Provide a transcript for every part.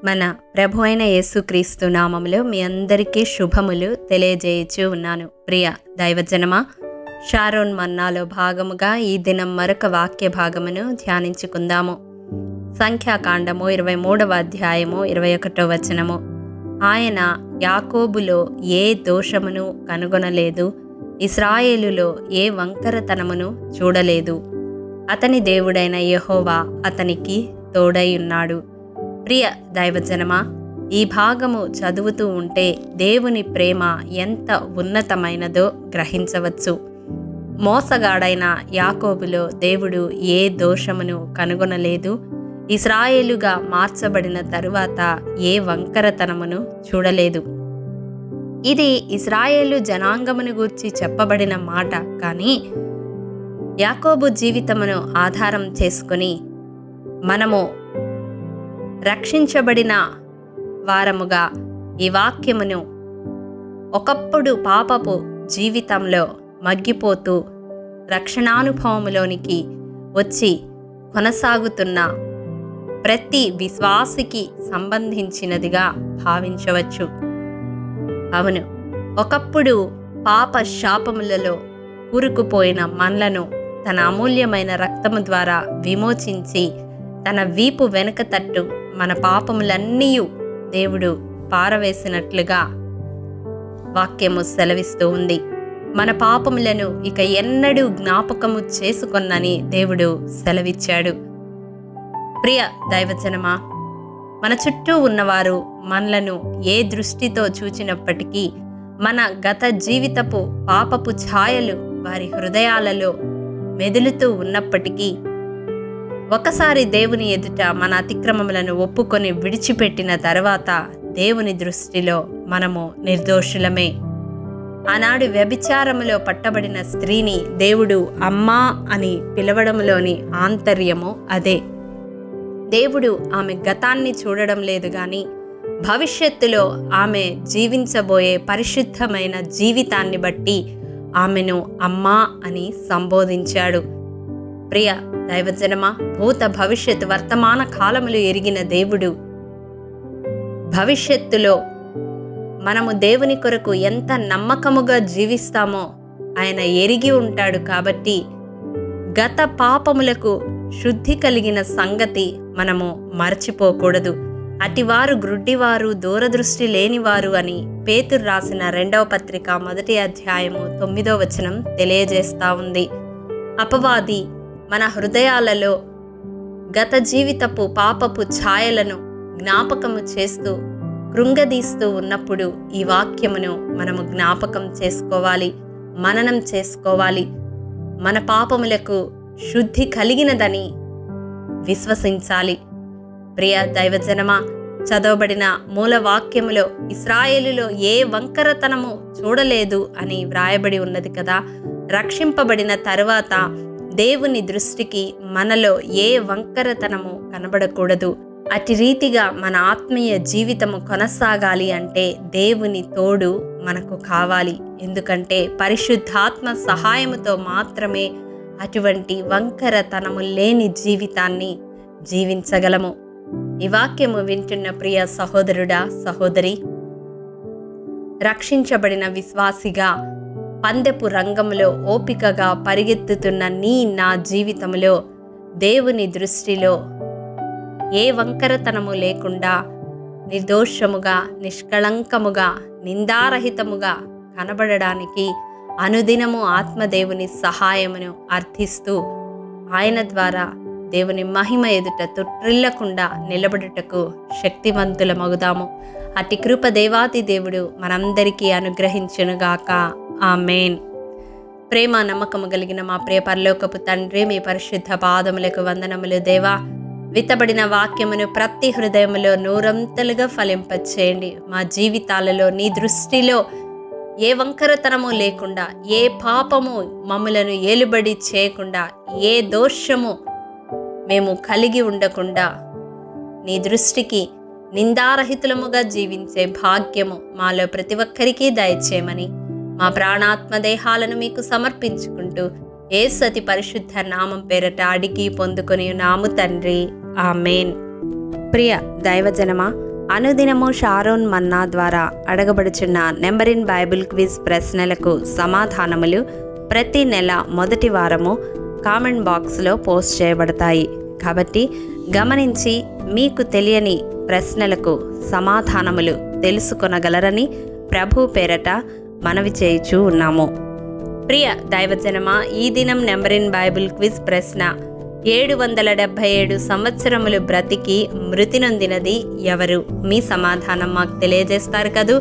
మన ప్రభు అయిన యేసుక్రీస్తు నామములో మీ అందరికీ శుభములు తెలియజేయచ్చు ఉన్నాను. ప్రియ దైవజనమా, షారోన్ మన్నాలో భాగముగా ఈ దినం మరొక వాక్య భాగమును ధ్యానించుకుందాము. సంఖ్యాకాండము 23వ అధ్యాయము 21వ వచనము. ఆయన యాకోబులో ఏ దోషమును కనుగొనలేదు, ఇశ్రాయేలులో ఏ వంకరతనమును చూడలేదు. అతని దేవుడైన యెహోవా అతనికి తోడై ఉన్నాడు. ప్రియ దైవజనమా, ఈ భాగము చదువుతూ ఉంటే దేవుని ప్రేమ ఎంత ఉన్నతమైనదో గ్రహించవచ్చు. మోసగాడైన యాకోబులో దేవుడు ఏ దోషమును కనుగొనలేదు, ఇశ్రాయేలుగా మార్చబడిన తరువాత ఏ వంకరతనమును చూడలేదు. ఇది ఇశ్రాయేలు జనాంగమును గూర్చి చెప్పబడిన మాట. కానీ యాకోబు జీవితమును ఆధారం చేసుకుని మనము రక్షించబడిన వారముగా ఈ వాక్యమును ఒకప్పుడు పాపపు జీవితంలో మగ్గిపోతూ రక్షణానుభవములోనికి వచ్చి కొనసాగుతున్న ప్రతి విశ్వాసికి సంబంధించినదిగా భావించవచ్చు. అవును, ఒకప్పుడు పాప శాపములలో కూరుకుపోయిన మనలను తన అమూల్యమైన రక్తము ద్వారా విమోచించి తన వీపు వెనుక తట్టు మన పాపములన్నీ దేవుడు పారవేసినట్లుగా వాక్యము సెలవిస్తూ ఉంది. మన పాపములను ఇక ఎన్నడూ జ్ఞాపకము చేసుకొన్నని దేవుడు సెలవిచ్చాడు. ప్రియ దైవజనమా, మన చుట్టూ ఉన్నవారు మనలను ఏ దృష్టితో చూచినప్పటికీ మన గత జీవితపు పాపపు ఛాయలు వారి హృదయాలలో మెదులుతూ ఉన్నప్పటికీ ఒకసారి దేవుని ఎదుట మన అతిక్రమములను ఒప్పుకొని విడిచిపెట్టిన తర్వాత దేవుని దృష్టిలో మనము నిర్దోషులమే. ఆనాడు వ్యభిచారములో పట్టబడిన స్త్రీని దేవుడు అమ్మా అని పిలవడంలోని ఆంతర్యము అదే. దేవుడు ఆమె గతాన్ని చూడడం లేదు గాని భవిష్యత్తులో ఆమె జీవించబోయే పరిశుద్ధమైన జీవితాన్ని బట్టి ఆమెను అమ్మా అని సంబోధించాడు. ప్రియ దైవజనమా, భూత భవిష్యత్ వర్తమాన కాలములు ఎరిగిన దేవుడు భవిష్యత్తులో మనము దేవుని కొరకు ఎంత నమ్మకముగా జీవిస్తామో ఆయన ఎరిగి ఉంటాడు. కాబట్టి గత పాపములకు శుద్ధి కలిగిన సంగతి మనము మర్చిపోకూడదు. అటివారు గ్రుడ్డివారు, దూరదృష్టి లేనివారు అని పేతురు రాసిన 2వ పత్రిక 1వ అధ్యాయము 9వ వచనం తెలియజేస్తా ఉంది. అపవాది మన హృదయాలలో గత జీవితపు పాపపు ఛాయలను జ్ఞాపకము చేస్తూ కృంగదీస్తూ ఉన్నప్పుడు ఈ వాక్యమును మనము జ్ఞాపకం చేసుకోవాలి, మననం చేసుకోవాలి. మన పాపములకు శుద్ధి కలిగినదని విశ్వసించాలి. ప్రియ దైవజనమా, చదవబడిన మూల వాక్యములో ఇశ్రాయేలులో ఏ వంకరతనము చూడలేదు అని వ్రాయబడి ఉన్నది కదా. రక్షింపబడిన తరువాత దేవుని దృష్టికి మనలో ఏ వంకరతనము కనబడకూడదు. అటు రీతిగా మన ఆత్మీయ జీవితము కొనసాగాలి అంటే దేవుని తోడు మనకు కావాలి. ఎందుకంటే పరిశుద్ధాత్మ సహాయముతో మాత్రమే అటువంటి వంకరతనము లేని జీవితాన్ని జీవించగలము. ఈ వాక్యము వింటున్న ప్రియ సహోదరుడా, సహోదరి, రక్షించబడిన విశ్వాసిగా పందెపు రంగంలో ఓపికగా పరిగెత్తుతున్న నా జీవితంలో దేవుని దృష్టిలో ఏ వంకరతనము లేకుండా నిర్దోషముగా, నిష్కళంకముగా, నిందారహితముగా కనబడడానికి అనుదినము ఆత్మదేవుని సహాయమును అర్థిస్తూ ఆయన ద్వారా దేవుని మహిమ ఎదుట తొట్టిల్లకుండా నిలబడుటకు శక్తివంతులమగుదాము. అట్టి కృప దేవాతి దేవుడు మనందరికీ అనుగ్రహించునుగాక. ఆమేన్. ప్రేమ నమ్మకము కలిగిన మా ప్రియ పరలోకపు తండ్రి, మీ పరిశుద్ధ పాదములకు వందనములు. దేవా, విత్తబడిన వాక్యమును ప్రతి హృదయములో నూరంతలుగా ఫలింపచేయండి. మా జీవితాలలో నీ దృష్టిలో ఏ వంకరతనము లేకుండా, ఏ పాపము మమ్ములను ఏలుబడి చేయకుండా, ఏ దోషము మేము కలిగి ఉండకుండా నీ దృష్టికి నిందారహితులముగా జీవించే భాగ్యము మాలో ప్రతి ఒక్కరికి దయచేయమని మా ప్రాణాత్మ దేహాలను మీకు సమర్పించుకుంటూ యేసు అతి పరిశుద్ధ నామం పేరట అడిగి పొందుకొని నాము తండ్రి. ఆమేన్. ప్రియ దైవజనమా, అనుదినము షారోన్ మన్నా ద్వారా అడగబడుచున్న నెంబర్ ఇన్ బైబిల్ క్విజ్ ప్రశ్నలకు సమాధానములు ప్రతి నెల మొదటి వారము కామెంట్ బాక్స్లో పోస్ట్ చేయబడతాయి. కాబట్టి గమనించి మీకు తెలియని ప్రశ్నలకు సమాధానములు తెలుసుకొనగలరని ప్రభు పేరట మనవి చేయుచూ ఉన్నాము. ప్రియ దైవజనమా, ఈ దినం నెంబర్ ఇన్ బైబిల్ క్విజ్ ప్రశ్న: 777 సంవత్సరములు బ్రతికి మృతి నొందినది ఎవరు? మీ సమాధానం మాకు తెలియజేస్తారు కదూ.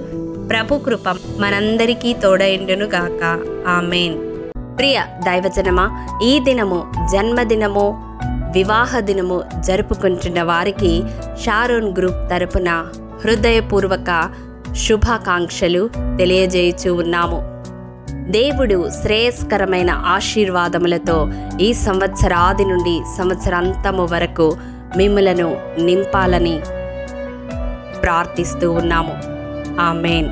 ప్రభు కృప మనందరికీ తోడైండును గాక. ఆమేన్. ప్రియ దైవజనమా, ఈ దినము జన్మదినము, వివాహ దినము జరుపుకుంటున్న వారికి షారోన్ గ్రూప్ తరపున హృదయపూర్వక శుభాకాంక్షలు తెలియజేయుచూ ఉన్నాము. దేవుడు శ్రేయస్కరమైన ఆశీర్వాదములతో ఈ సంవత్సరాది నుండి సంవత్సరాంతము వరకు మిమ్ములను నింపాలని ప్రార్థిస్తూ ఉన్నాము. ఆమేన్.